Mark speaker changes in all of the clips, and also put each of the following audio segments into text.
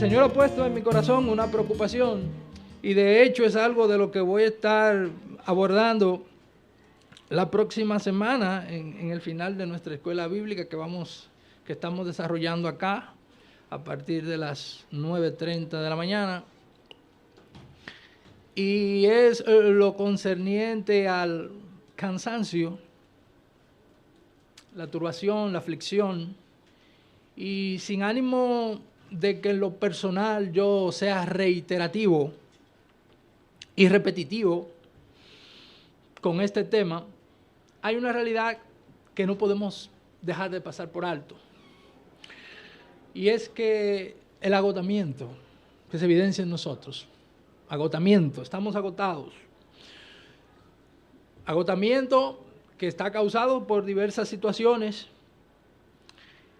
Speaker 1: Señor ha puesto en mi corazón una preocupación y de hecho es algo de lo que voy a estar abordando la próxima semana en el final de nuestra escuela bíblica que estamos desarrollando acá a partir de las 9:30 de la mañana. Y es lo concerniente al cansancio, la turbación, la aflicción, y sin ánimo de que en lo personal yo sea reiterativo y repetitivo con este tema, hay una realidad que no podemos dejar de pasar por alto. Y es que el agotamiento que se evidencia en nosotros, agotamiento, estamos agotados. Agotamiento que está causado por diversas situaciones.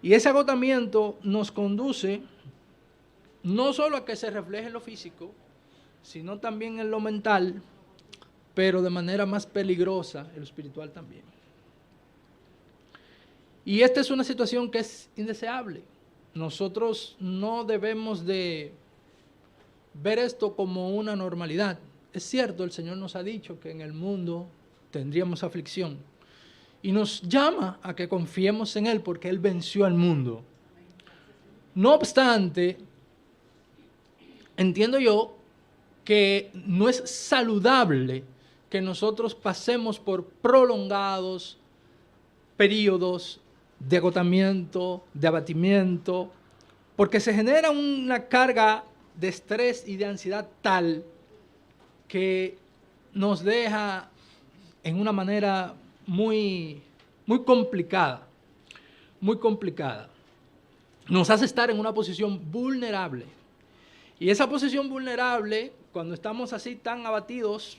Speaker 1: Y ese agotamiento nos conduce no solo a que se refleje en lo físico, sino también en lo mental, pero de manera más peligrosa en lo espiritual también. Y esta es una situación que es indeseable. Nosotros no debemos de ver esto como una normalidad. Es cierto, el Señor nos ha dicho que en el mundo tendríamos aflicción. Y nos llama a que confiemos en Él porque Él venció al mundo. No obstante, entiendo yo que no es saludable que nosotros pasemos por prolongados periodos de agotamiento, de abatimiento, porque se genera una carga de estrés y de ansiedad tal que nos deja en una manera muy complicada, muy complicada. Nos hace estar en una posición vulnerable. Y esa posición vulnerable, cuando estamos así tan abatidos,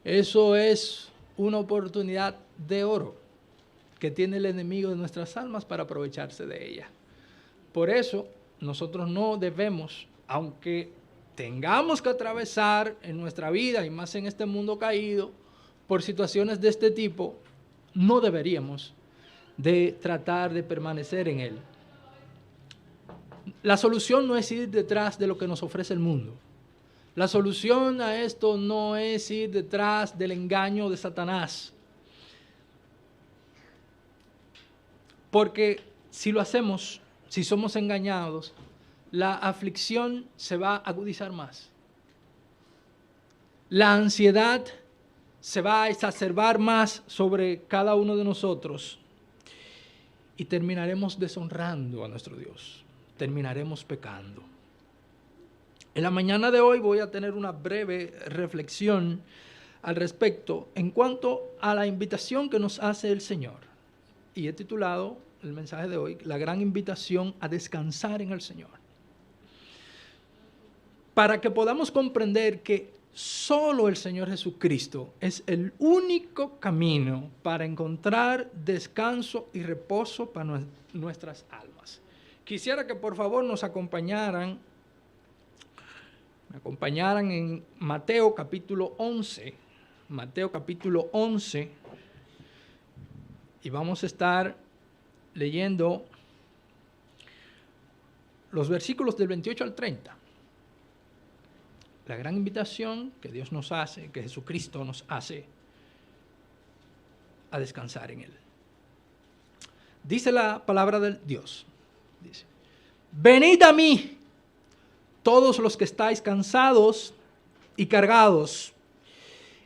Speaker 1: eso es una oportunidad de oro que tiene el enemigo de nuestras almas para aprovecharse de ella. Por eso, nosotros no debemos, aunque tengamos que atravesar en nuestra vida, y más en este mundo caído, por situaciones de este tipo, no deberíamos de tratar de permanecer en él. La solución no es ir detrás de lo que nos ofrece el mundo. La solución a esto no es ir detrás del engaño de Satanás. Porque si lo hacemos, si somos engañados, la aflicción se va a agudizar más. La ansiedad se va a exacerbar más sobre cada uno de nosotros y terminaremos deshonrando a nuestro Dios, terminaremos pecando. En la mañana de hoy voy a tener una breve reflexión al respecto en cuanto a la invitación que nos hace el Señor. Y he titulado el mensaje de hoy, La gran invitación a descansar en el Señor. Para que podamos comprender que solo el Señor Jesucristo es el único camino para encontrar descanso y reposo para nuestras almas. Quisiera que por favor me acompañaran en Mateo capítulo 11. Mateo capítulo 11. Y vamos a estar leyendo los versículos del 28 al 30. La gran invitación que Dios nos hace, que Jesucristo nos hace a descansar en Él. Dice la palabra de Dios. Dice, venid a mí, todos los que estáis cansados y cargados,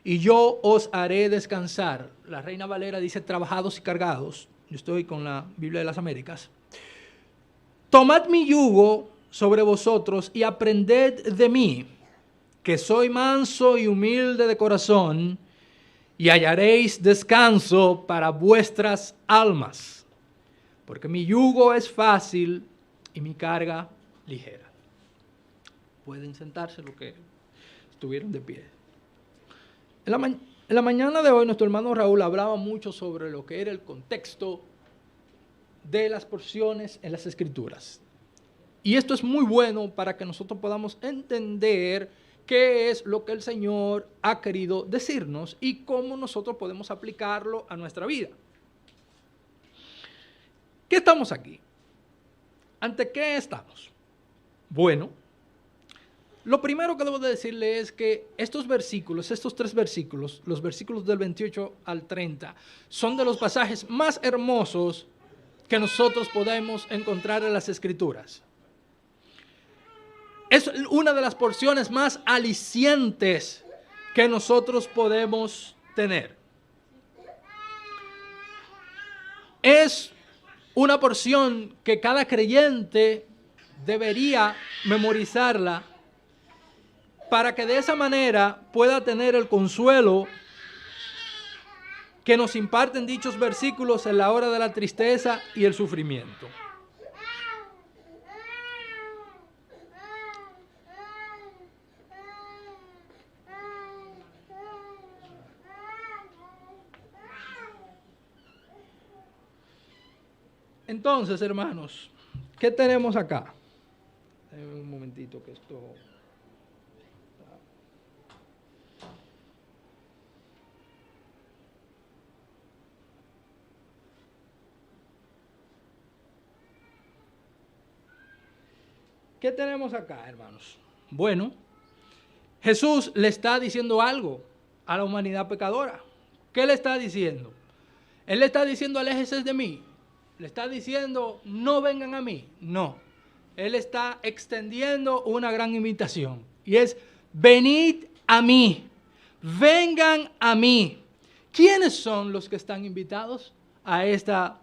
Speaker 1: y yo os haré descansar. La Reina Valera dice trabajados y cargados. Yo estoy con la Biblia de las Américas. Tomad mi yugo sobre vosotros y aprended de mí, que soy manso y humilde de corazón, y hallaréis descanso para vuestras almas, porque mi yugo es fácil y mi carga ligera. Pueden sentarse los que estuvieron de pie. En la mañana de hoy nuestro hermano Raúl hablaba mucho sobre lo que era el contexto de las porciones en las Escrituras. Y esto es muy bueno para que nosotros podamos entender qué es lo que el Señor ha querido decirnos y cómo nosotros podemos aplicarlo a nuestra vida. ¿Qué estamos aquí? ¿Ante qué estamos? Bueno, lo primero que debo de decirle es que estos versículos, estos 3 versículos, los versículos del 28 al 30, son de los pasajes más hermosos que nosotros podemos encontrar en las Escrituras. Es una de las porciones más alicientes que nosotros podemos tener. Es una porción que cada creyente debería memorizarla para que de esa manera pueda tener el consuelo que nos imparten dichos versículos en la hora de la tristeza y el sufrimiento. Entonces, hermanos, ¿qué tenemos acá? Un momentito que esto... ¿Qué tenemos acá, hermanos? Bueno, Jesús le está diciendo algo a la humanidad pecadora. ¿Qué le está diciendo? Él le está diciendo, aléjense de mí. Le está diciendo, no vengan a mí. No. Él está extendiendo una gran invitación. Y es, venid a mí. Vengan a mí. ¿Quiénes son los que están invitados a esta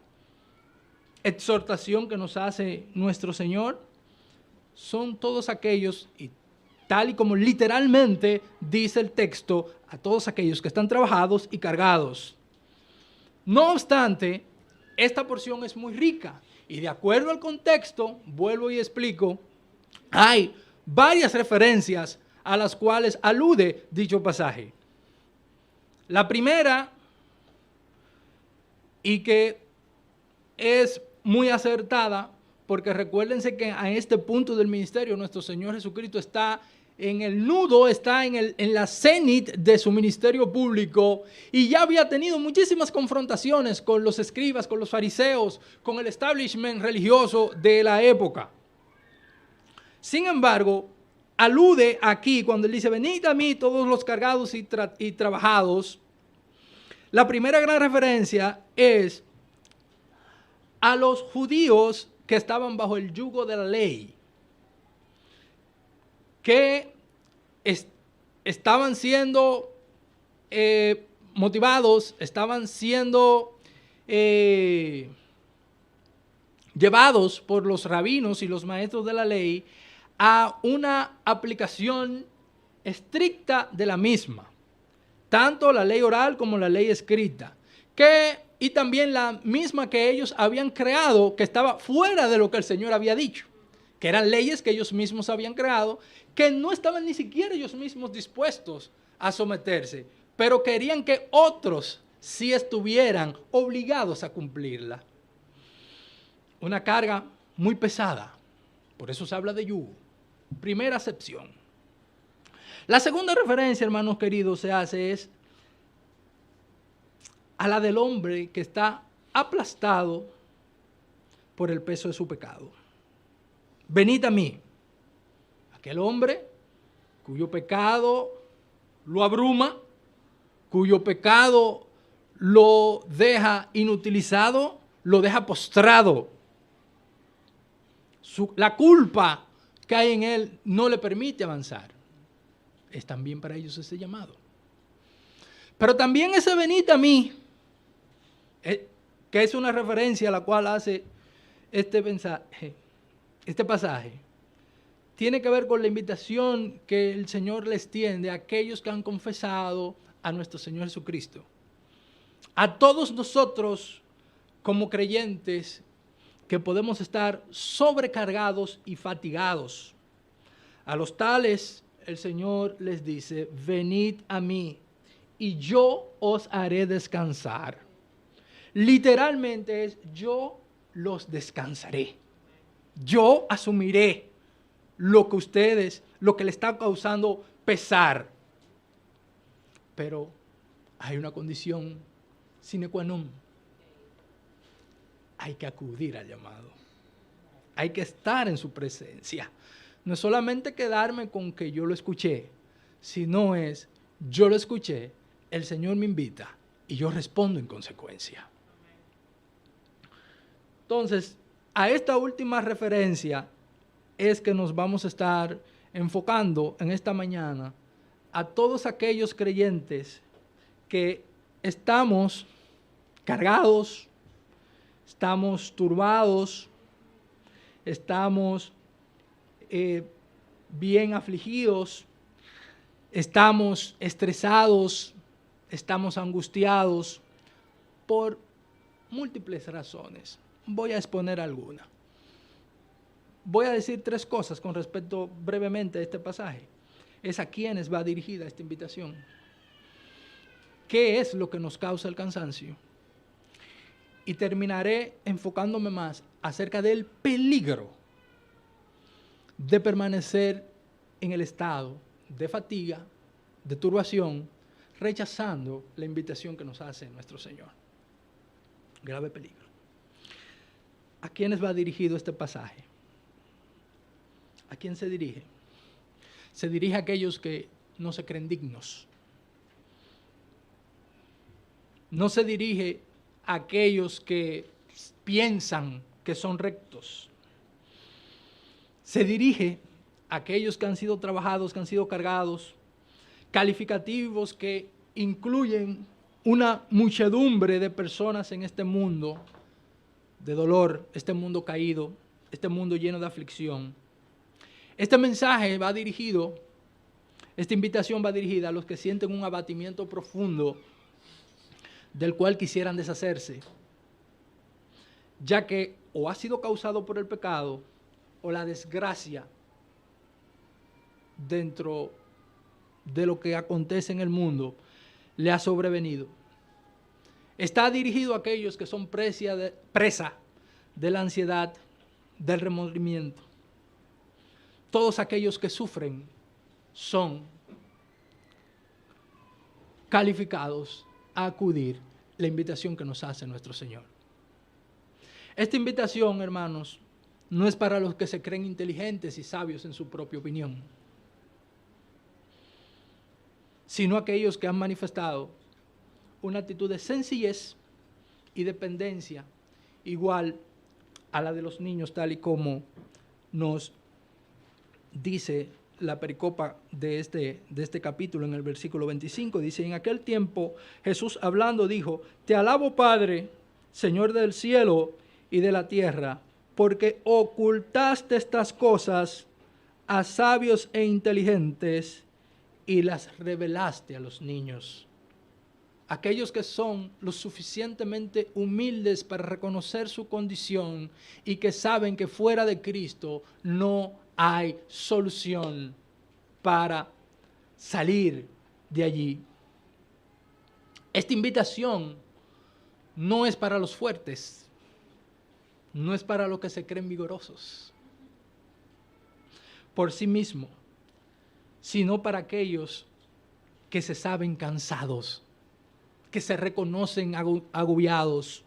Speaker 1: exhortación que nos hace nuestro Señor? Son todos aquellos, y tal y como literalmente dice el texto, a todos aquellos que están trabajados y cargados. No obstante, esta porción es muy rica y de acuerdo al contexto, vuelvo y explico, hay varias referencias a las cuales alude dicho pasaje. La primera, y que es muy acertada, porque recuérdense que a este punto del ministerio nuestro Señor Jesucristo está en el nudo, está en la cenit de su ministerio público y ya había tenido muchísimas confrontaciones con los escribas, con los fariseos, con el establishment religioso de la época. Sin embargo, alude aquí cuando él dice, venid a mí todos los cargados y trabajados. La primera gran referencia es a los judíos que estaban bajo el yugo de la ley, que estaban siendo motivados, estaban siendo llevados por los rabinos y los maestros de la ley a una aplicación estricta de la misma, tanto la ley oral como la ley escrita, y también la misma que ellos habían creado, que estaba fuera de lo que el Señor había dicho, que eran leyes que ellos mismos habían creado, que no estaban ni siquiera ellos mismos dispuestos a someterse, pero querían que otros sí estuvieran obligados a cumplirla. Una carga muy pesada, por eso se habla de yugo. Primera acepción. La segunda referencia, hermanos queridos, se hace es a la del hombre que está aplastado por el peso de su pecado. Venid a mí. Aquel hombre cuyo pecado lo abruma, cuyo pecado lo deja inutilizado, lo deja postrado. La culpa que hay en él no le permite avanzar. Es también para ellos ese llamado. Pero también ese venid a mí, que es una referencia a la cual hace este pasaje, tiene que ver con la invitación que el Señor les tiende a aquellos que han confesado a nuestro Señor Jesucristo. A todos nosotros como creyentes que podemos estar sobrecargados y fatigados. A los tales el Señor les dice, venid a mí y yo os haré descansar. Literalmente es, yo los descansaré. Yo asumiré lo que le está causando pesar. Pero hay una condición sine qua non. Hay que acudir al llamado. Hay que estar en su presencia. no es solamente quedarme con que yo lo escuché, sino es, yo lo escuché, el Señor me invita y yo respondo en consecuencia. Entonces, a esta última referencia es que nos vamos a estar enfocando en esta mañana a todos aquellos creyentes que estamos cargados, estamos turbados, estamos bien afligidos, estamos estresados, estamos angustiados por múltiples razones. Voy a exponer alguna. Voy a decir 3 cosas con respecto brevemente a este pasaje. Es a quiénes va dirigida esta invitación. ¿Qué es lo que nos causa el cansancio? Y terminaré enfocándome más acerca del peligro de permanecer en el estado de fatiga, de turbación, rechazando la invitación que nos hace nuestro Señor. Grave peligro. ¿A quiénes va dirigido este pasaje? ¿A quién se dirige? Se dirige a aquellos que no se creen dignos. No se dirige a aquellos que piensan que son rectos. Se dirige a aquellos que han sido trabajados, que han sido cargados, calificativos que incluyen una muchedumbre de personas en este mundo de dolor, este mundo caído, este mundo lleno de aflicción. Este mensaje va dirigido, esta invitación va dirigida a los que sienten un abatimiento profundo del cual quisieran deshacerse, ya que o ha sido causado por el pecado o la desgracia dentro de lo que acontece en el mundo le ha sobrevenido. Está dirigido a aquellos que son presa de la ansiedad, del remordimiento. Todos aquellos que sufren son calificados a acudir la invitación que nos hace nuestro Señor. Esta invitación, hermanos, no es para los que se creen inteligentes y sabios en su propia opinión, sino aquellos que han manifestado una actitud de sencillez y dependencia igual a la de los niños, tal y como nos dice la pericopa de este capítulo en el versículo 25. Dice, en aquel tiempo Jesús hablando dijo, te alabo Padre, Señor del cielo y de la tierra, porque ocultaste estas cosas a sabios e inteligentes y las revelaste a los niños. Aquellos que son lo suficientemente humildes para reconocer su condición y que saben que fuera de Cristo no hay solución para salir de allí. Esta invitación no es para los fuertes, no es para los que se creen vigorosos por sí mismos, sino para aquellos que se saben cansados, que se reconocen agobiados,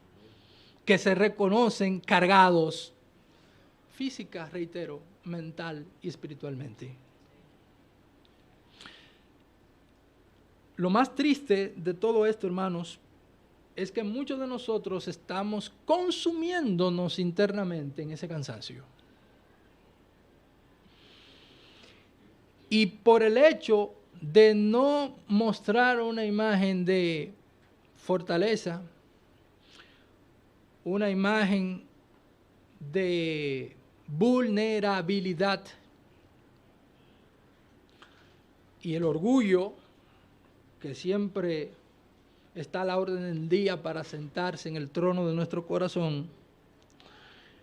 Speaker 1: que se reconocen cargados, física, reitero, mental y espiritualmente. Lo más triste de todo esto, hermanos, es que muchos de nosotros estamos consumiéndonos internamente en ese cansancio. Y por el hecho de no mostrar una imagen de fortaleza, una imagen de vulnerabilidad y el orgullo que siempre está a la orden del día para sentarse en el trono de nuestro corazón,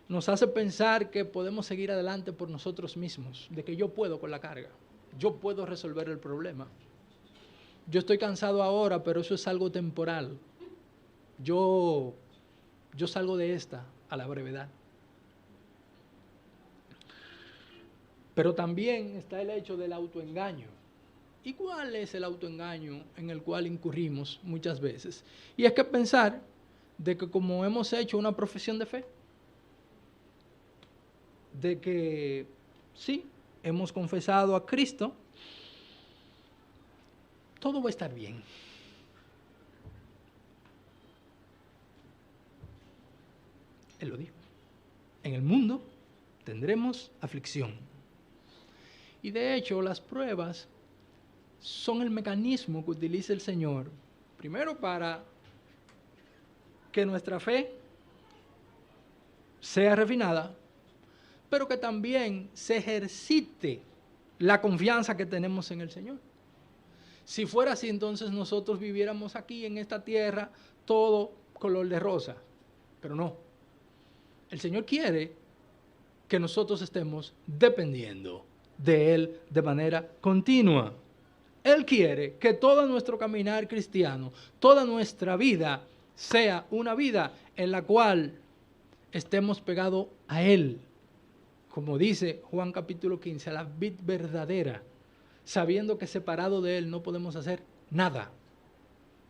Speaker 1: nos hace pensar que podemos seguir adelante por nosotros mismos, de que yo puedo con la carga, yo puedo resolver el problema. Yo estoy cansado ahora, pero eso es algo temporal. Yo salgo de esta a la brevedad. Pero también está el hecho del autoengaño. ¿Y cuál es el autoengaño en el cual incurrimos muchas veces? Y es que pensar de que como hemos hecho una profesión de fe, de que sí, hemos confesado a Cristo, todo va a estar bien. Él lo dijo. En el mundo tendremos aflicción. Y de hecho, las pruebas son el mecanismo que utiliza el Señor, primero para que nuestra fe sea refinada, pero que también se ejercite la confianza que tenemos en el Señor. Si fuera así, entonces nosotros viviéramos aquí en esta tierra todo color de rosa, pero no. El Señor quiere que nosotros estemos dependiendo de Él de manera continua. Él quiere que todo nuestro caminar cristiano, toda nuestra vida, sea una vida en la cual estemos pegados a Él. Como dice Juan capítulo 15, a la vid verdadera, sabiendo que separado de Él no podemos hacer nada.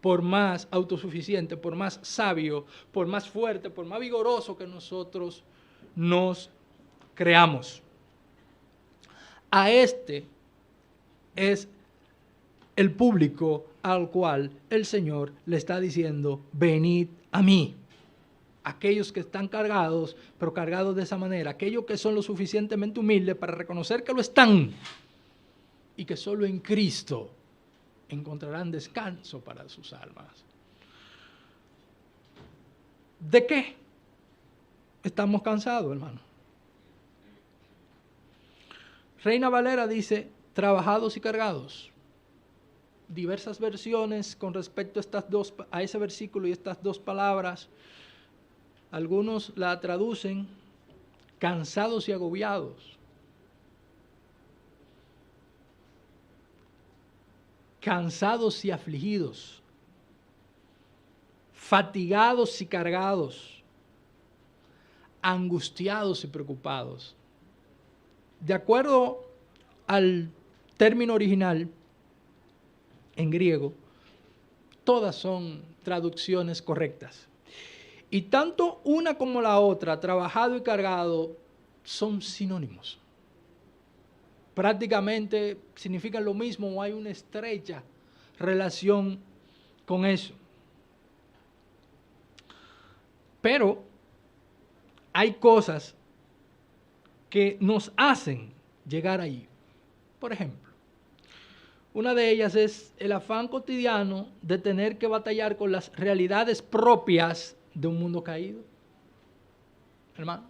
Speaker 1: Por más autosuficiente, por más sabio, por más fuerte, por más vigoroso que nosotros nos creamos. A este es el público al cual el Señor le está diciendo, venid a mí. Aquellos que están cargados, pero cargados de esa manera, aquellos que son lo suficientemente humildes para reconocer que lo están y que solo en Cristo encontrarán descanso para sus almas. ¿De qué estamos cansados, hermano? Reina Valera dice, trabajados y cargados. Diversas versiones con respecto a ese versículo y estas dos palabras. Algunos la traducen cansados y agobiados. Cansados y afligidos. Fatigados y cargados. Angustiados y preocupados. De acuerdo al término original, en griego, todas son traducciones correctas. Y tanto una como la otra, trabajado y cargado, son sinónimos. Prácticamente significan lo mismo o hay una estrecha relación con eso. Pero hay cosas que nos hacen llegar ahí. Por ejemplo, una de ellas es el afán cotidiano de tener que batallar con las realidades propias de un mundo caído. Hermano,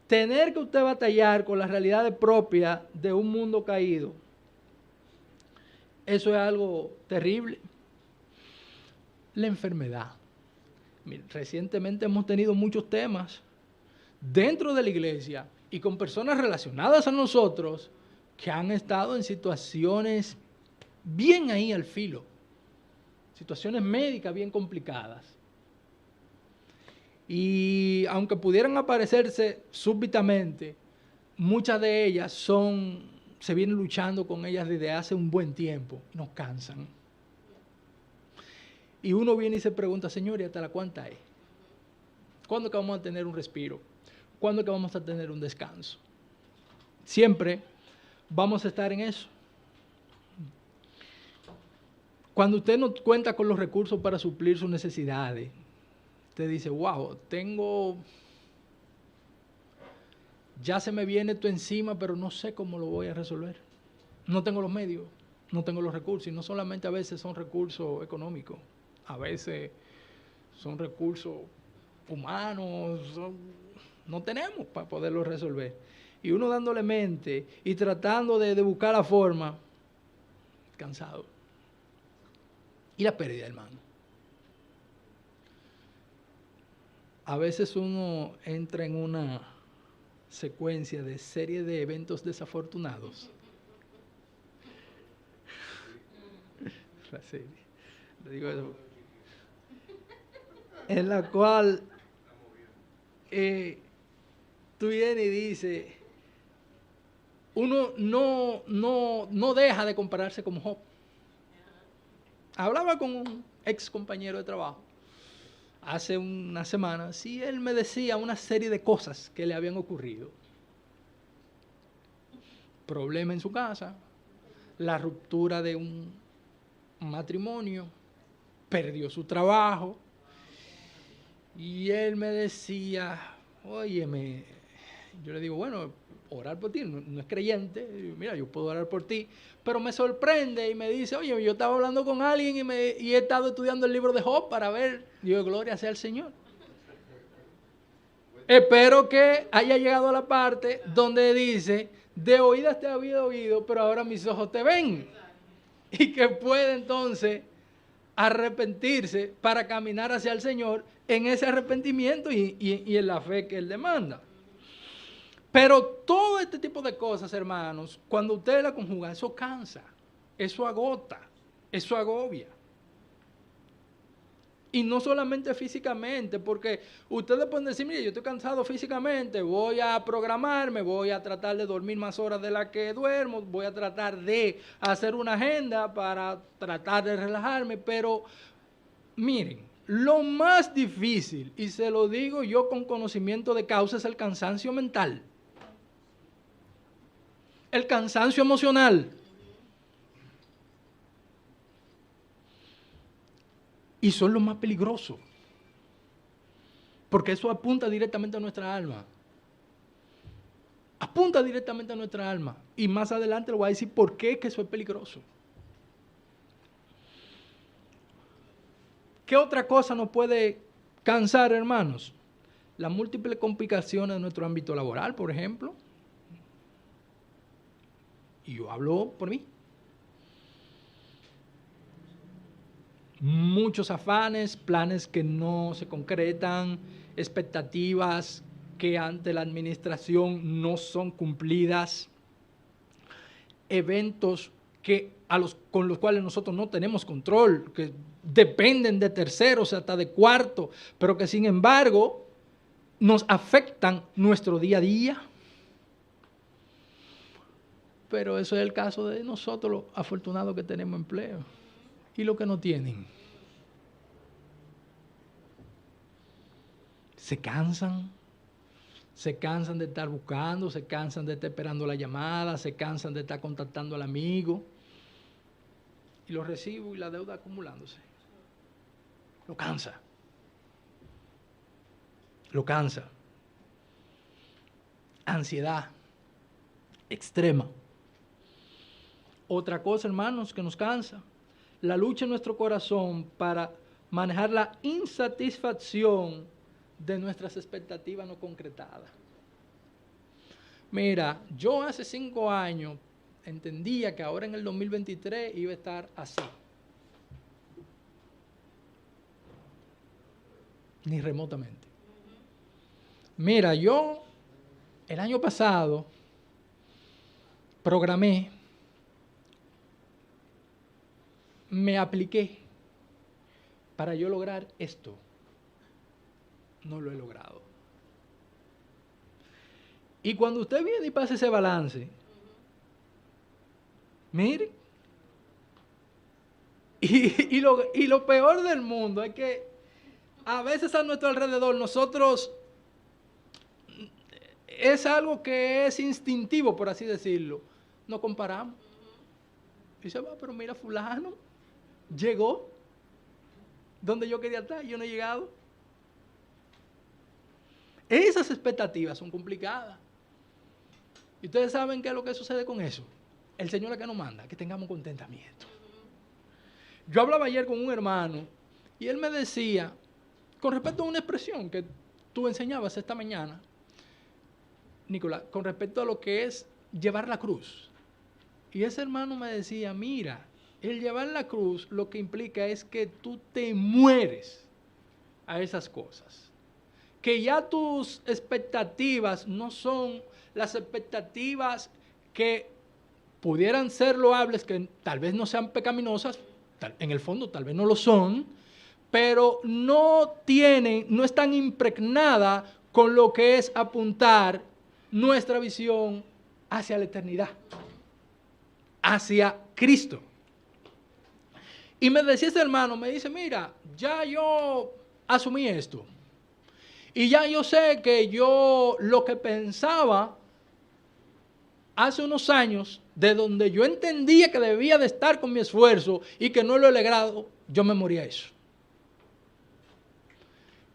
Speaker 1: tener que usted batallar con las realidades propias de un mundo caído, eso es algo terrible. La enfermedad. Mira, recientemente hemos tenido muchos temas dentro de la iglesia y con personas relacionadas a nosotros que han estado en situaciones bien ahí al filo, situaciones médicas bien complicadas. Y aunque pudieran aparecerse súbitamente, muchas de ellas se vienen luchando con ellas desde hace un buen tiempo, nos cansan. Y uno viene y se pregunta, Señor, ¿y hasta la cuánta es? ¿Cuándo que vamos a tener un respiro? ¿Cuándo que vamos a tener un descanso? Siempre vamos a estar en eso. Cuando usted no cuenta con los recursos para suplir sus necesidades, usted dice, wow, ya se me viene esto encima, pero no sé cómo lo voy a resolver. No tengo los medios, no tengo los recursos, y no solamente a veces son recursos económicos, a veces son recursos humanos, no tenemos para poderlo resolver. Y uno dándole mente y tratando de buscar la forma, cansado. Y la pérdida, hermano. A veces uno entra en una secuencia de serie de eventos desafortunados. La serie. Le digo eso. En la cual tú vienes y dices, uno no deja de compararse como Job. Hablaba con un ex compañero de trabajo hace unas semanas y él me decía una serie de cosas que le habían ocurrido. problema en su casa, la ruptura de un matrimonio, perdió su trabajo, y él me decía, óyeme, yo le digo, bueno, orar por ti, no es creyente, digo, mira, yo puedo orar por ti, pero me sorprende y me dice, oye, yo estaba hablando con alguien y he estado estudiando el libro de Job para ver, digo, gloria sea al Señor. Espero que haya llegado a la parte donde dice, de oídas te había oído, pero ahora mis ojos te ven. Y que puede entonces arrepentirse para caminar hacia el Señor en ese arrepentimiento y en la fe que Él demanda. Pero todo este tipo de cosas, hermanos, cuando usted la conjuga, eso cansa, eso agota, eso agobia. Y no solamente físicamente, porque ustedes pueden decir, mire, yo estoy cansado físicamente, voy a programarme, voy a tratar de dormir más horas de las que duermo, voy a tratar de hacer una agenda para tratar de relajarme, pero miren, lo más difícil, y se lo digo yo con conocimiento de causa, es el cansancio mental. El cansancio emocional. Y son los más peligrosos. Porque eso apunta directamente a nuestra alma. Apunta directamente a nuestra alma. Y más adelante le voy a decir por qué que eso es peligroso. ¿Qué otra cosa nos puede cansar, hermanos? Las múltiples complicaciones de nuestro ámbito laboral, por ejemplo. Y yo hablo por mí. Muchos afanes, planes que no se concretan, expectativas que ante la administración no son cumplidas, eventos con los cuales nosotros no tenemos control, que dependen de terceros, hasta de cuartos, pero que sin embargo nos afectan nuestro día a día. Pero eso es el caso de nosotros, los afortunados que tenemos empleo. ¿Y los que no tienen? Se cansan de estar buscando, se cansan de estar esperando la llamada, se cansan de estar contactando al amigo. Y los recibos y la deuda acumulándose. Lo cansa. Ansiedad extrema. Otra cosa, hermanos, que nos cansa, la lucha en nuestro corazón para manejar la insatisfacción de nuestras expectativas no concretadas. Mira, yo hace 5 años entendía que ahora en el 2023 iba a estar así. Ni remotamente. Mira, yo el año pasado programé, me apliqué para yo lograr esto. No lo he logrado. Y cuando usted viene y pasa ese balance, mire, y lo peor del mundo es que a veces a nuestro alrededor nosotros es algo que es instintivo, por así decirlo, nos comparamos. Y dice, va, pero mira, fulano llegó donde yo quería estar, yo no he llegado. Esas expectativas son complicadas. Y ustedes saben qué es lo que sucede con eso. El Señor es que nos manda, que tengamos contentamiento. Yo hablaba ayer con un hermano y él me decía, con respecto a una expresión que tú enseñabas esta mañana, Nicolás, con respecto a lo que es llevar la cruz. Y ese hermano me decía, mira, el llevar la cruz lo que implica es que tú te mueres a esas cosas. Que ya tus expectativas no son las expectativas que pudieran ser loables, que tal vez no sean pecaminosas, en el fondo tal vez no lo son, pero no están impregnadas con lo que es apuntar nuestra visión hacia la eternidad, hacia Cristo. Y me decía ese hermano, me dice, mira, ya yo asumí esto. Y ya yo sé que yo lo que pensaba hace unos años, de donde yo entendía que debía de estar con mi esfuerzo y que no lo he logrado, yo me morí a eso.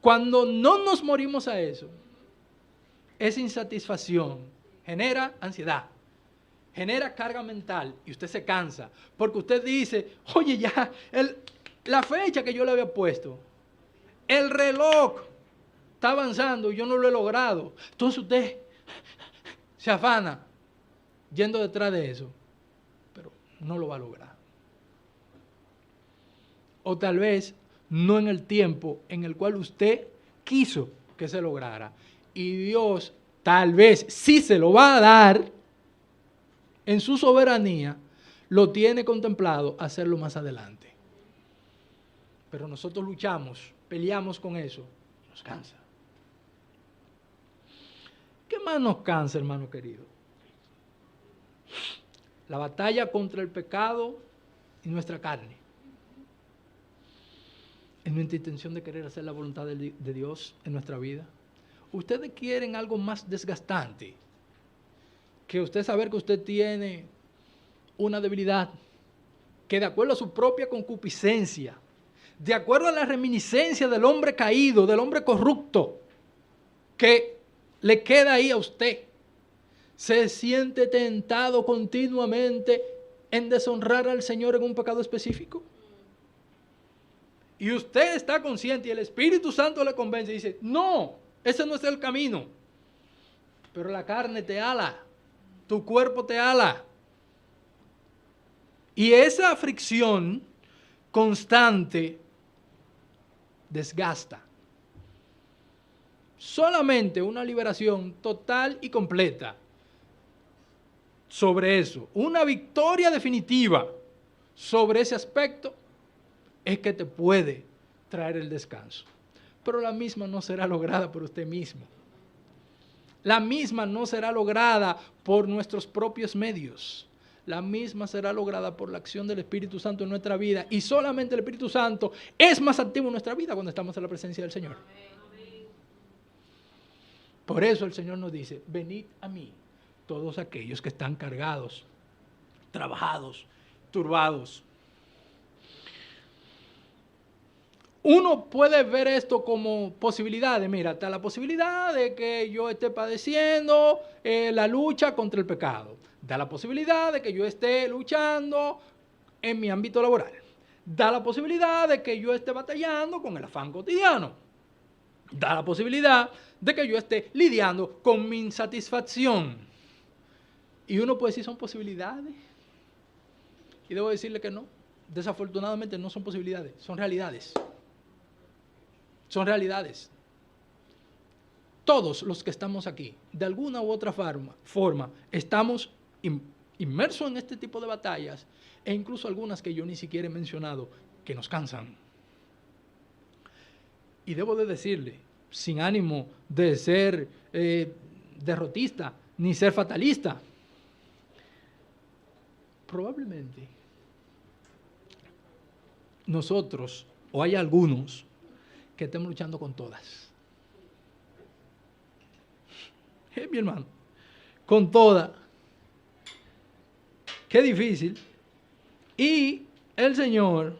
Speaker 1: Cuando no nos morimos a eso, esa insatisfacción genera ansiedad, genera carga mental y usted se cansa, porque usted dice, oye ya, la fecha que yo le había puesto, el reloj está avanzando y yo no lo he logrado. Entonces usted se afana yendo detrás de eso, pero no lo va a lograr. O tal vez no en el tiempo en el cual usted quiso que se lograra. Y Dios tal vez sí se lo va a dar, en su soberanía, lo tiene contemplado hacerlo más adelante. Pero nosotros luchamos, peleamos con eso, y nos cansa. ¿Qué más nos cansa, hermano querido? La batalla contra el pecado y nuestra carne. Es nuestra intención de querer hacer la voluntad de Dios en nuestra vida. Ustedes quieren algo más desgastante que usted saber que usted tiene una debilidad, que de acuerdo a su propia concupiscencia, de acuerdo a la reminiscencia del hombre caído, del hombre corrupto, que le queda ahí a usted, se siente tentado continuamente en deshonrar al Señor en un pecado específico. Y usted está consciente y el Espíritu Santo le convence y dice, no, ese no es el camino. Pero la carne te ala, tu cuerpo te ala. Y esa fricción constante desgasta. Solamente una liberación total y completa sobre eso, una victoria definitiva sobre ese aspecto, es que te puede traer el descanso. Pero la misma no será lograda por usted mismo. La misma no será lograda por nuestros propios medios. La misma será lograda por la acción del Espíritu Santo en nuestra vida. Y solamente el Espíritu Santo es más activo en nuestra vida cuando estamos en la presencia del Señor. Por eso el Señor nos dice, venid a mí, todos aquellos que están cargados, trabajados, turbados. Uno puede ver esto como posibilidades. Mira, está la posibilidad de que yo esté padeciendo la lucha contra el pecado. Da la posibilidad de que yo esté luchando en mi ámbito laboral. Da la posibilidad de que yo esté batallando con el afán cotidiano. Da la posibilidad de que yo esté lidiando con mi insatisfacción. Y uno puede decir, son posibilidades. Y debo decirle que no. Desafortunadamente no son posibilidades, son realidades. Son realidades. Todos los que estamos aquí, de alguna u otra forma estamos inmersos en este tipo de batallas, e incluso algunas que yo ni siquiera he mencionado, que nos cansan. Y debo de decirle, sin ánimo de ser derrotista, ni ser fatalista, probablemente nosotros, o hay algunos, que estemos luchando con todas. Mi hermano, con todas. Qué difícil. Y el Señor,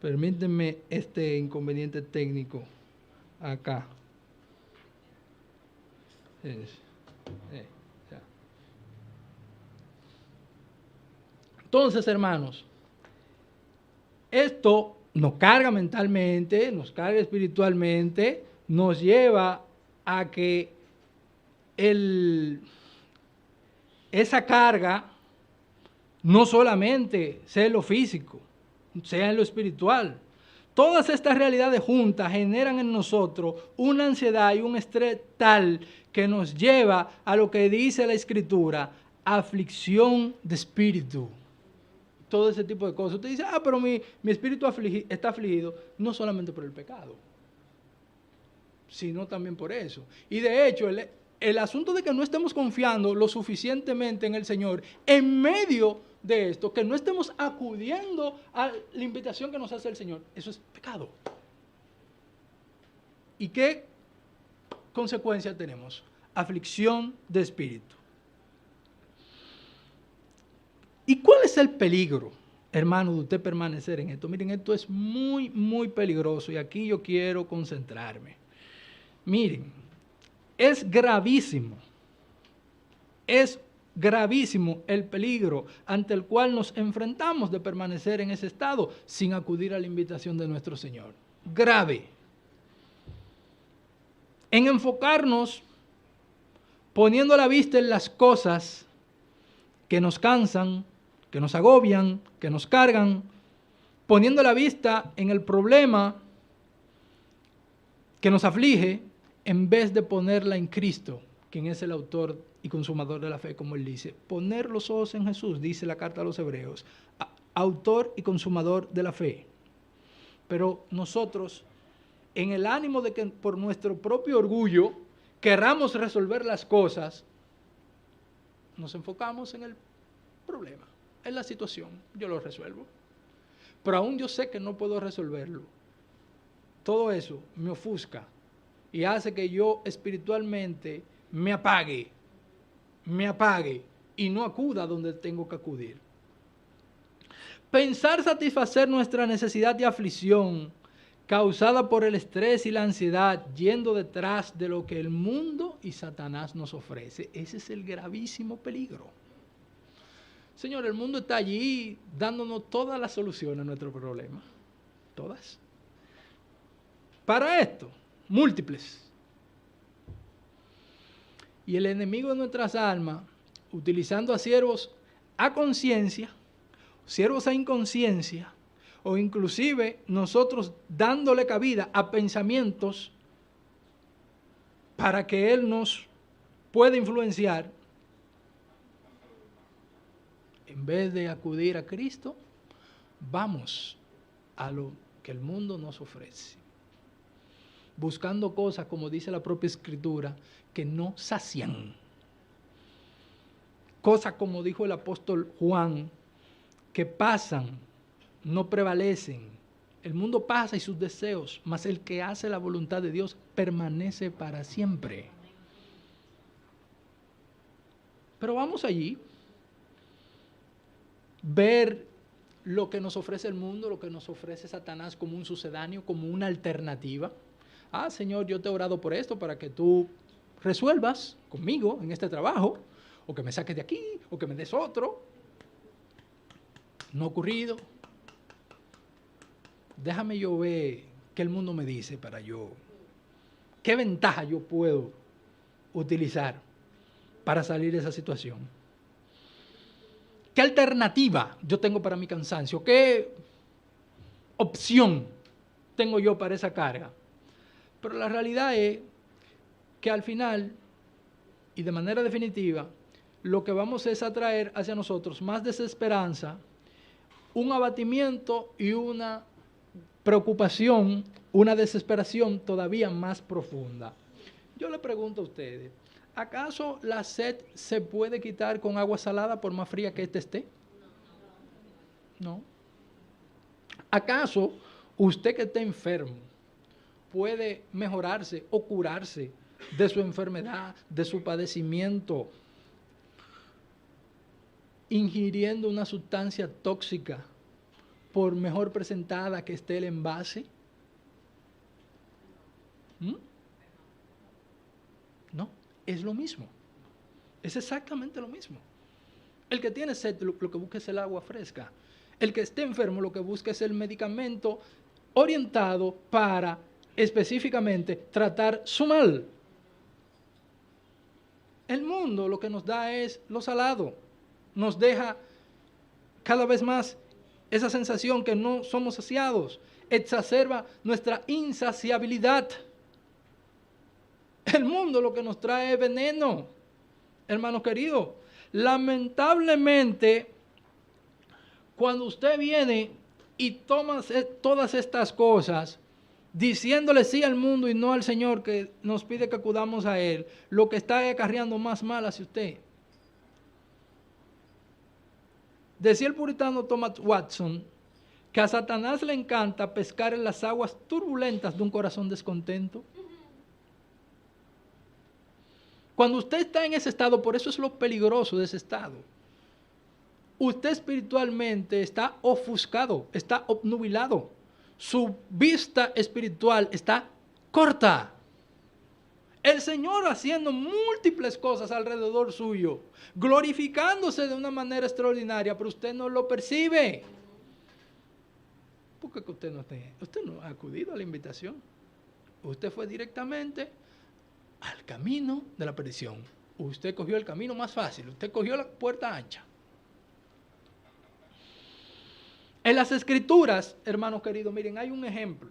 Speaker 1: permítanme este inconveniente técnico acá. Entonces, hermanos, esto nos carga mentalmente, nos carga espiritualmente, nos lleva a que esa carga no solamente sea en lo físico, sea en lo espiritual. Todas estas realidades juntas generan en nosotros una ansiedad y un estrés tal que nos lleva a lo que dice la Escritura, aflicción de espíritu. Todo ese tipo de cosas. Usted dice, pero mi espíritu está afligido, no solamente por el pecado, sino también por eso. Y de hecho, el asunto de que no estemos confiando lo suficientemente en el Señor, en medio de esto, que no estemos acudiendo a la invitación que nos hace el Señor, eso es pecado. ¿Y qué consecuencia tenemos? Aflicción de espíritu. ¿Y cuál es el peligro, hermano, de usted permanecer en esto? Miren, esto es muy, muy peligroso y aquí yo quiero concentrarme. Miren, es gravísimo el peligro ante el cual nos enfrentamos de permanecer en ese estado sin acudir a la invitación de nuestro Señor. Grave. En enfocarnos, poniendo la vista en las cosas que nos cansan, que nos agobian, que nos cargan, poniendo la vista en el problema que nos aflige, en vez de ponerla en Cristo, quien es el autor y consumador de la fe, como él dice. Poner los ojos en Jesús, dice la carta a los Hebreos, autor y consumador de la fe. Pero nosotros, en el ánimo de que por nuestro propio orgullo querramos resolver las cosas, nos enfocamos en el problema, en la situación. Yo lo resuelvo. Pero aún yo sé que no puedo resolverlo. Todo eso me ofusca y hace que yo espiritualmente me apague y no acuda donde tengo que acudir. Pensar satisfacer nuestra necesidad de aflicción causada por el estrés y la ansiedad, yendo detrás de lo que el mundo y Satanás nos ofrece. Ese es el gravísimo peligro. Señor, el mundo está allí dándonos todas las soluciones a nuestro problema. Todas. Para esto, múltiples. Y el enemigo de nuestras almas, utilizando a siervos a conciencia, siervos a inconsciencia, o inclusive nosotros dándole cabida a pensamientos para que Él nos pueda influenciar, en vez de acudir a Cristo, vamos a lo que el mundo nos ofrece, buscando cosas, como dice la propia Escritura, que no sacian. Cosas, como dijo el apóstol Juan, que pasan, no prevalecen. El mundo pasa y sus deseos, mas el que hace la voluntad de Dios permanece para siempre. Pero vamos allí, ver lo que nos ofrece el mundo, lo que nos ofrece Satanás como un sucedáneo, como una alternativa. Ah, Señor, yo te he orado por esto para que tú resuelvas conmigo en este trabajo, o que me saques de aquí, o que me des otro. No ha ocurrido. Déjame yo ver qué el mundo me dice para yo, qué ventaja yo puedo utilizar para salir de esa situación. ¿Qué alternativa yo tengo para mi cansancio? ¿Qué opción tengo yo para esa carga? Pero la realidad es que al final, y de manera definitiva, lo que vamos es a traer hacia nosotros más desesperanza, un abatimiento y una preocupación, una desesperación todavía más profunda. Yo le pregunto a ustedes, ¿acaso la sed se puede quitar con agua salada por más fría que ésta esté? No. ¿Acaso usted que está enfermo puede mejorarse o curarse de su enfermedad, de su padecimiento, ingiriendo una sustancia tóxica por mejor presentada que esté el envase? No, es lo mismo. Es exactamente lo mismo. El que tiene sed lo que busca es el agua fresca. El que esté enfermo lo que busca es el medicamento orientado para específicamente tratar su mal. El mundo lo que nos da es lo salado. Nos deja cada vez más esa sensación que no somos saciados. Exacerba nuestra insaciabilidad. El mundo lo que nos trae es veneno, hermano querido. Lamentablemente, cuando usted viene y toma todas estas cosas, diciéndole sí al mundo y no al Señor que nos pide que acudamos a Él, lo que está acarreando más mal hacia usted. Decía el puritano Thomas Watson que a Satanás le encanta pescar en las aguas turbulentas de un corazón descontento. Cuando usted está en ese estado, por eso es lo peligroso de ese estado. Usted espiritualmente está ofuscado, está obnubilado. Su vista espiritual está corta. El Señor haciendo múltiples cosas alrededor suyo, glorificándose de una manera extraordinaria, pero usted no lo percibe. ¿Por qué usted no ha acudido a la invitación? Usted fue directamente al camino de la perdición. Usted cogió el camino más fácil, usted cogió la puerta ancha. En las Escrituras, hermanos queridos, miren, hay un ejemplo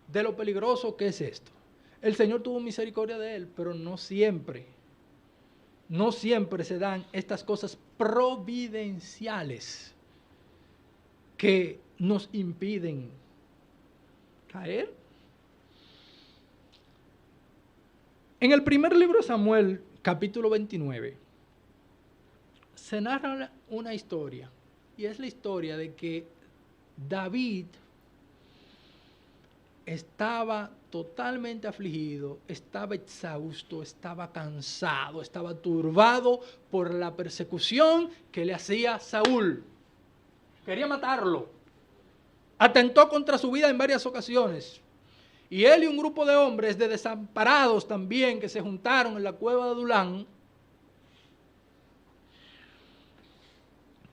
Speaker 1: de lo peligroso que es esto. El Señor tuvo misericordia de él, pero no siempre se dan estas cosas providenciales que nos impiden caer. En el primer libro de Samuel, capítulo 29, se narra una historia, y es la historia de que David estaba totalmente afligido, estaba exhausto, estaba cansado, estaba turbado por la persecución que le hacía Saúl. Quería matarlo. Atentó contra su vida en varias ocasiones. Y él y un grupo de hombres de desamparados también que se juntaron en la cueva de Adulán.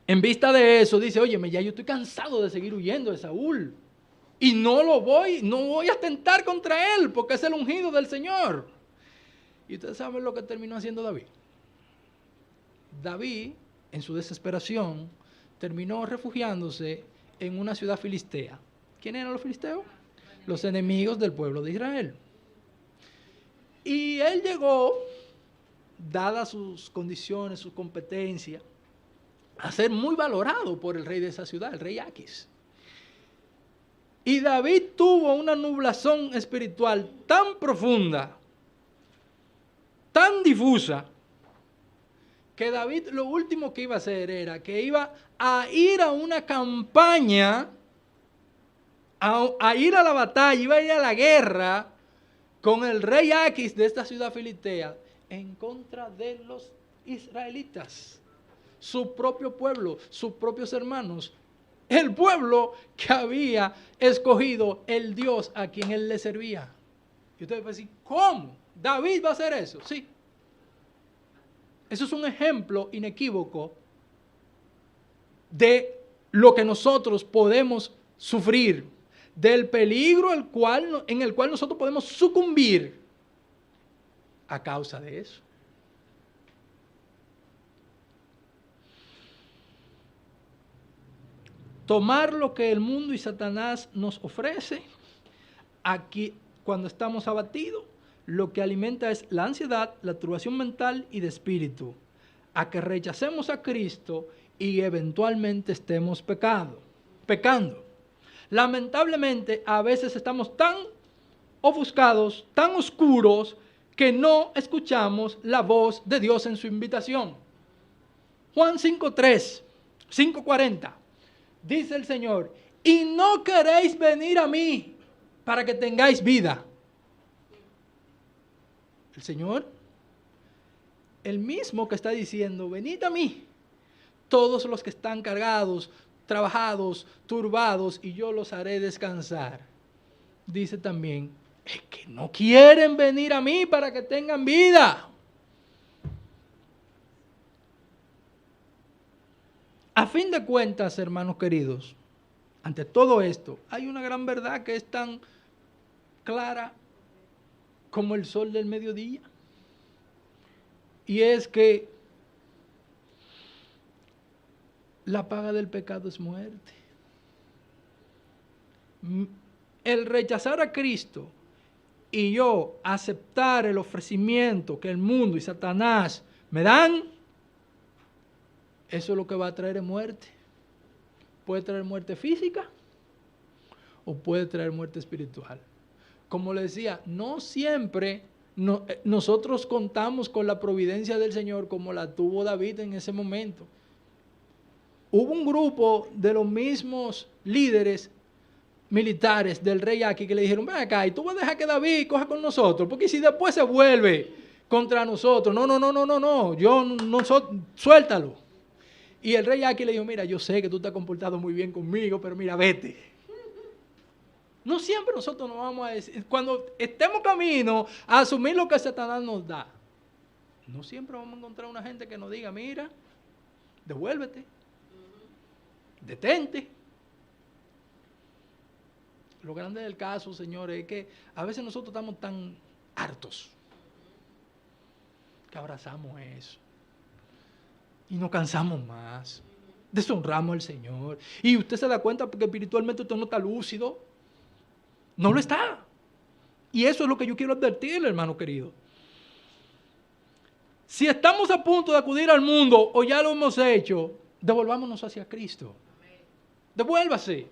Speaker 1: En vista de eso, dice, óyeme, ya yo estoy cansado de seguir huyendo de Saúl. Y no voy a atentar contra él, porque es el ungido del Señor. Y ustedes saben lo que terminó haciendo David. David, en su desesperación, terminó refugiándose en una ciudad filistea. ¿Quién eran los filisteos? Los enemigos del pueblo de Israel. Y él llegó, dadas sus condiciones, su competencia, a ser muy valorado por el rey de esa ciudad, el rey Aquis. Y David tuvo una nublazón espiritual tan profunda, tan difusa, que David lo último que iba a hacer era que iba a ir a una campaña, a ir a la batalla, iba a ir a la guerra con el rey Aquis de esta ciudad filistea en contra de los israelitas, su propio pueblo, sus propios hermanos, el pueblo que había escogido el Dios a quien él le servía. Y ustedes van a decir, ¿cómo? ¿David va a hacer eso? Sí. Eso es un ejemplo inequívoco de lo que nosotros podemos sufrir, del peligro en el cual nosotros podemos sucumbir a causa de eso. Tomar lo que el mundo y Satanás nos ofrece, aquí cuando estamos abatidos, lo que alimenta es la ansiedad, la turbación mental y de espíritu, a que rechacemos a Cristo y eventualmente estemos pecando. Lamentablemente, a veces estamos tan ofuscados, tan oscuros, que no escuchamos la voz de Dios en su invitación. Juan 5:3, 5:40. Dice el Señor, y no queréis venir a mí para que tengáis vida. El Señor, el mismo que está diciendo, venid a mí, todos los que están cargados, trabajados, turbados, y yo los haré descansar. Dice también, es que no quieren venir a mí para que tengan vida. A fin de cuentas, hermanos queridos, ante todo esto, hay una gran verdad que es tan clara como el sol del mediodía. Y es que la paga del pecado es muerte. El rechazar a Cristo y yo aceptar el ofrecimiento que el mundo y Satanás me dan, eso es lo que va a traer muerte. Puede traer muerte física o puede traer muerte espiritual. Como le decía, no siempre nosotros contamos con la providencia del Señor como la tuvo David en ese momento. Hubo un grupo de los mismos líderes militares del rey Aqui que le dijeron, ven acá, y tú vas a dejar que David coja con nosotros, porque si después se vuelve contra nosotros, suéltalo. Y el rey Aqui le dijo, mira, yo sé que tú te has comportado muy bien conmigo, pero mira, vete. No siempre nosotros nos vamos a decir, cuando estemos camino a asumir lo que Satanás nos da, no siempre vamos a encontrar una gente que nos diga, mira, devuélvete, detente. Lo grande del caso, señores, es que a veces nosotros estamos tan hartos que abrazamos eso y nos cansamos más, deshonramos al Señor. Y usted se da cuenta porque espiritualmente usted no está lúcido. No lo está. Y eso es lo que yo quiero advertirle, hermano querido. Si estamos a punto de acudir al mundo o ya lo hemos hecho, devolvámonos hacia Cristo. Devuélvase.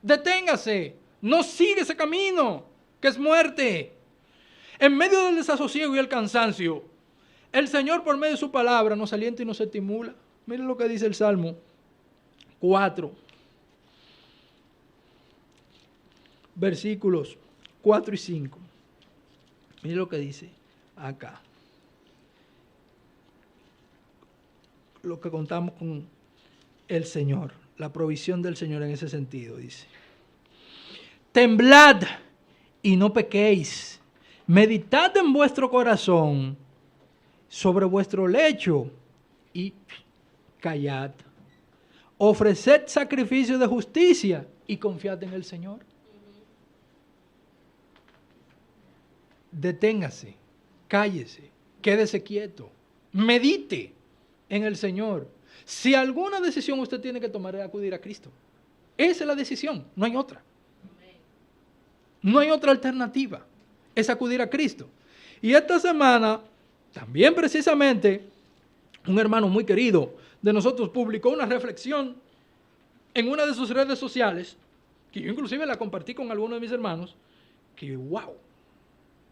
Speaker 1: Deténgase. No siga ese camino, que es muerte. En medio del desasosiego y el cansancio, el Señor por medio de su palabra nos alienta y nos estimula. Miren lo que dice el Salmo 4. Versículos 4 y 5. Miren lo que dice acá. Lo que contamos con el Señor, la provisión del Señor en ese sentido, dice. Temblad y no pequéis. Meditad en vuestro corazón sobre vuestro lecho y callad. Ofreced sacrificio de justicia y confiad en el Señor. Deténgase, cállese, quédese quieto, medite en el Señor. Si alguna decisión usted tiene que tomar es acudir a Cristo. Esa es la decisión, no hay otra. No hay otra alternativa, es acudir a Cristo. Y esta semana, también precisamente, un hermano muy querido de nosotros publicó una reflexión en una de sus redes sociales, que yo inclusive la compartí con algunos de mis hermanos, que wow,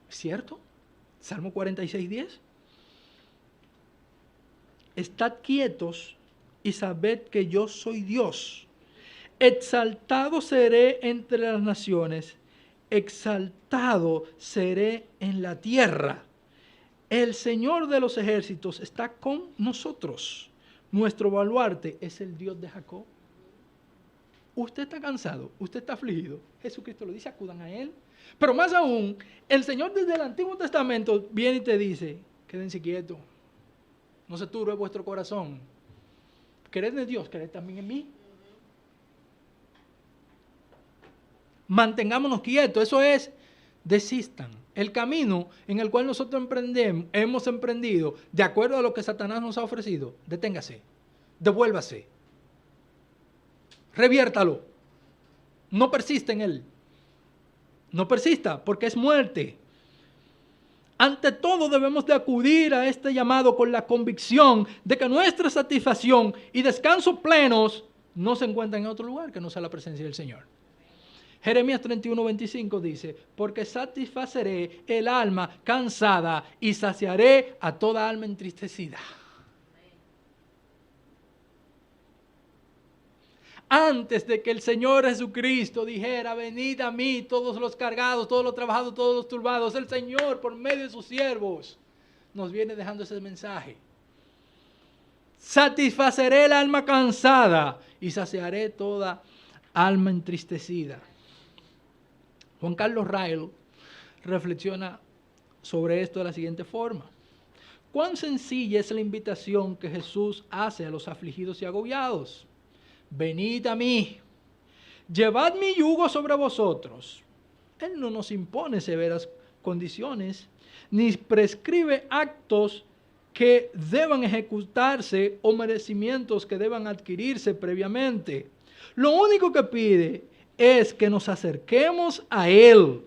Speaker 1: ¿es cierto? Salmo 46:10. Estad quietos y sabed que yo soy Dios. Exaltado seré entre las naciones, exaltado seré en la tierra. El Señor de los ejércitos está con nosotros. Nuestro baluarte es el Dios de Jacob. Usted está cansado, usted está afligido. Jesucristo lo dice, acudan a Él. Pero más aún, el Señor desde el Antiguo Testamento viene y te dice, quédense quietos, no se turbe vuestro corazón. Creed en Dios, creed también en mí. Mantengámonos quietos, eso es, desistan. El camino en el cual nosotros hemos emprendido, de acuerdo a lo que Satanás nos ha ofrecido, deténgase, devuélvase, reviértalo, no persista en él. No persista, porque es muerte. Ante todo debemos de acudir a este llamado con la convicción de que nuestra satisfacción y descanso plenos no se encuentran en otro lugar que no sea la presencia del Señor. Jeremías 31:25 dice, porque satisfaceré el alma cansada y saciaré a toda alma entristecida. Antes de que el Señor Jesucristo dijera, venid a mí todos los cargados, todos los trabajados, todos los turbados, el Señor por medio de sus siervos nos viene dejando ese mensaje. Satisfaceré el alma cansada y saciaré toda alma entristecida. Juan Carlos Rael reflexiona sobre esto de la siguiente forma. Cuán sencilla es la invitación que Jesús hace a los afligidos y agobiados. Venid a mí, llevad mi yugo sobre vosotros. Él no nos impone severas condiciones, ni prescribe actos que deban ejecutarse o merecimientos que deban adquirirse previamente. Lo único que pide es que nos acerquemos a Él,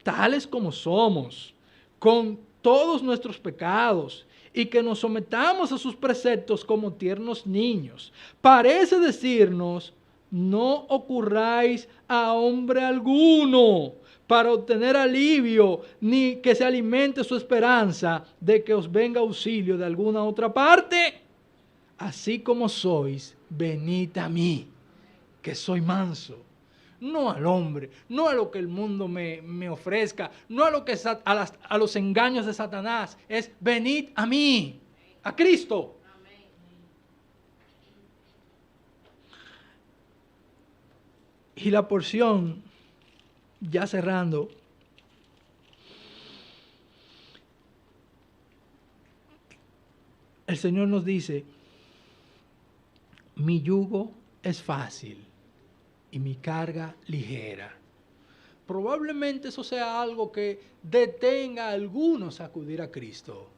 Speaker 1: tales como somos, con todos nuestros pecados, y que nos sometamos a sus preceptos como tiernos niños. Parece decirnos, no ocurráis a hombre alguno para obtener alivio, ni que se alimente su esperanza de que os venga auxilio de alguna otra parte. Así como sois, venid a mí, que soy manso. No al hombre, no a lo que el mundo me ofrezca, no a, a los engaños de Satanás. Es venid a mí, a Cristo. Y la porción, ya cerrando, el Señor nos dice, mi yugo es fácil y mi carga ligera. Probablemente eso sea algo que detenga a algunos a acudir a Cristo.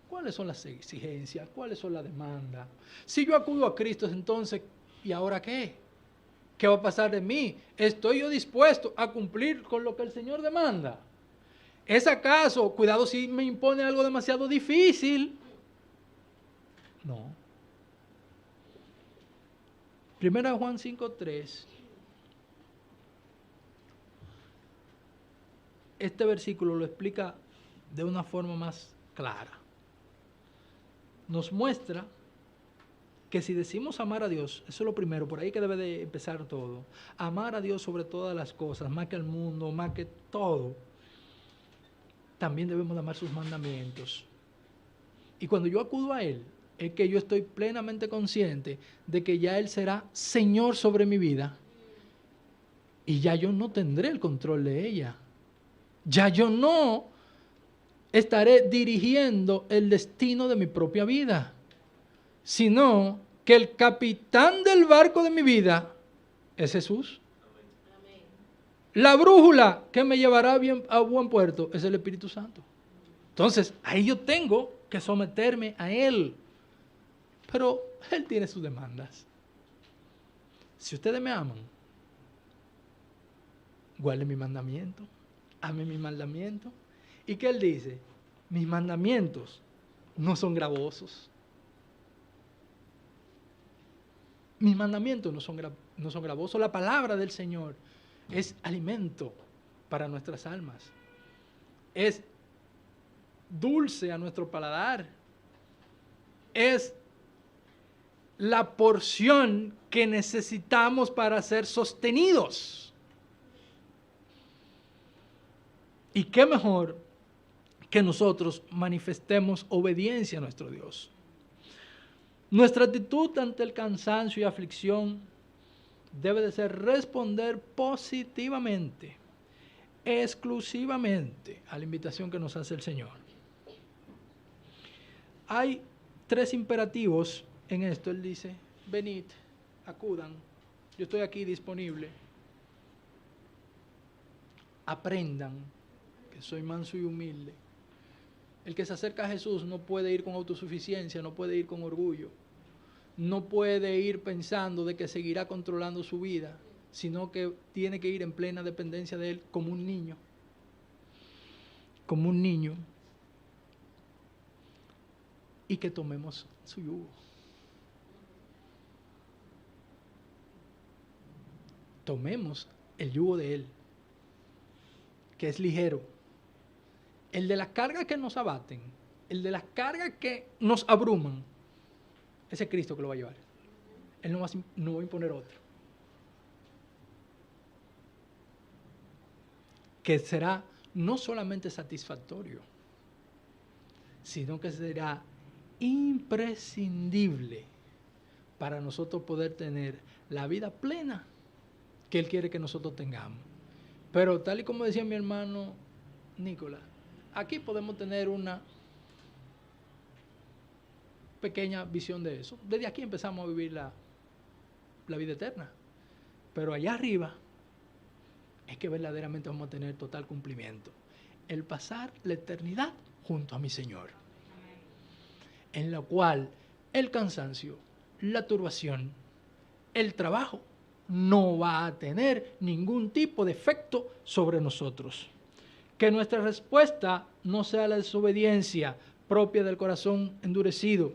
Speaker 1: ¿Cuáles son las exigencias? ¿Cuáles son las demandas? Si yo acudo a Cristo, entonces, ¿y ahora qué? ¿Qué va a pasar de mí? ¿Estoy yo dispuesto a cumplir con lo que el Señor demanda? ¿Es acaso, cuidado si me impone algo demasiado difícil? No. Primera Juan 5:3. Este versículo lo explica de una forma más clara. Nos muestra que si decimos amar a Dios, eso es lo primero, por ahí que debe de empezar todo. Amar a Dios sobre todas las cosas, más que al mundo, más que todo. También debemos de amar sus mandamientos. Y cuando yo acudo a Él, es que yo estoy plenamente consciente de que ya Él será Señor sobre mi vida y ya yo no tendré el control de ella. Ya yo no estaré dirigiendo el destino de mi propia vida, sino que el capitán del barco de mi vida es Jesús. Amén. La brújula que me llevará bien a buen puerto es el Espíritu Santo. Entonces, ahí yo tengo que someterme a Él. Pero Él tiene sus demandas. Si ustedes me aman, guarden mi mandamiento, amen mi mandamiento. ¿Y qué Él dice? Mis mandamientos no son gravosos. Mis mandamientos no son gravosos. La palabra del Señor es alimento para nuestras almas. Es dulce a nuestro paladar. Es la porción que necesitamos para ser sostenidos. Y qué mejor que nosotros manifestemos obediencia a nuestro Dios. Nuestra actitud ante el cansancio y aflicción debe de ser responder positivamente, exclusivamente a la invitación que nos hace el Señor. Hay 3 imperativos en esto. Él dice, venid, acudan, yo estoy aquí disponible. Aprendan que soy manso y humilde. El que se acerca a Jesús no puede ir con autosuficiencia, no puede ir con orgullo, no puede ir pensando de que seguirá controlando su vida, sino que tiene que ir en plena dependencia de Él como un niño. Como un niño. Y que tomemos su yugo. Tomemos el yugo de Él, que es ligero. El de las cargas que nos abaten, el de las cargas que nos abruman, ese es Cristo que lo va a llevar. Él no va a imponer otro. Que será no solamente satisfactorio, sino que será imprescindible para nosotros poder tener la vida plena que Él quiere que nosotros tengamos. Pero tal y como decía mi hermano Nicolás, aquí podemos tener una pequeña visión de eso. Desde aquí empezamos a vivir la vida eterna. Pero allá arriba es que verdaderamente vamos a tener total cumplimiento. El pasar la eternidad junto a mi Señor. En la cual el cansancio, la turbación, el trabajo no va a tener ningún tipo de efecto sobre nosotros. Que nuestra respuesta no sea la desobediencia propia del corazón endurecido.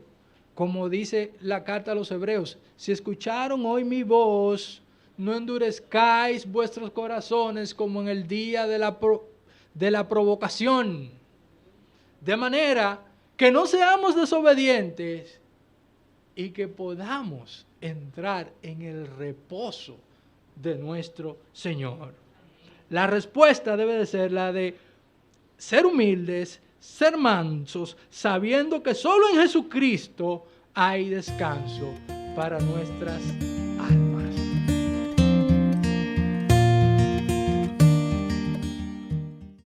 Speaker 1: Como dice la carta a los Hebreos, si escucharon hoy mi voz, no endurezcáis vuestros corazones como en el día de la provocación, de manera que no seamos desobedientes y que podamos entrar en el reposo de nuestro Señor. La respuesta debe de ser la de ser humildes, ser mansos, sabiendo que solo en Jesucristo hay descanso para nuestras almas.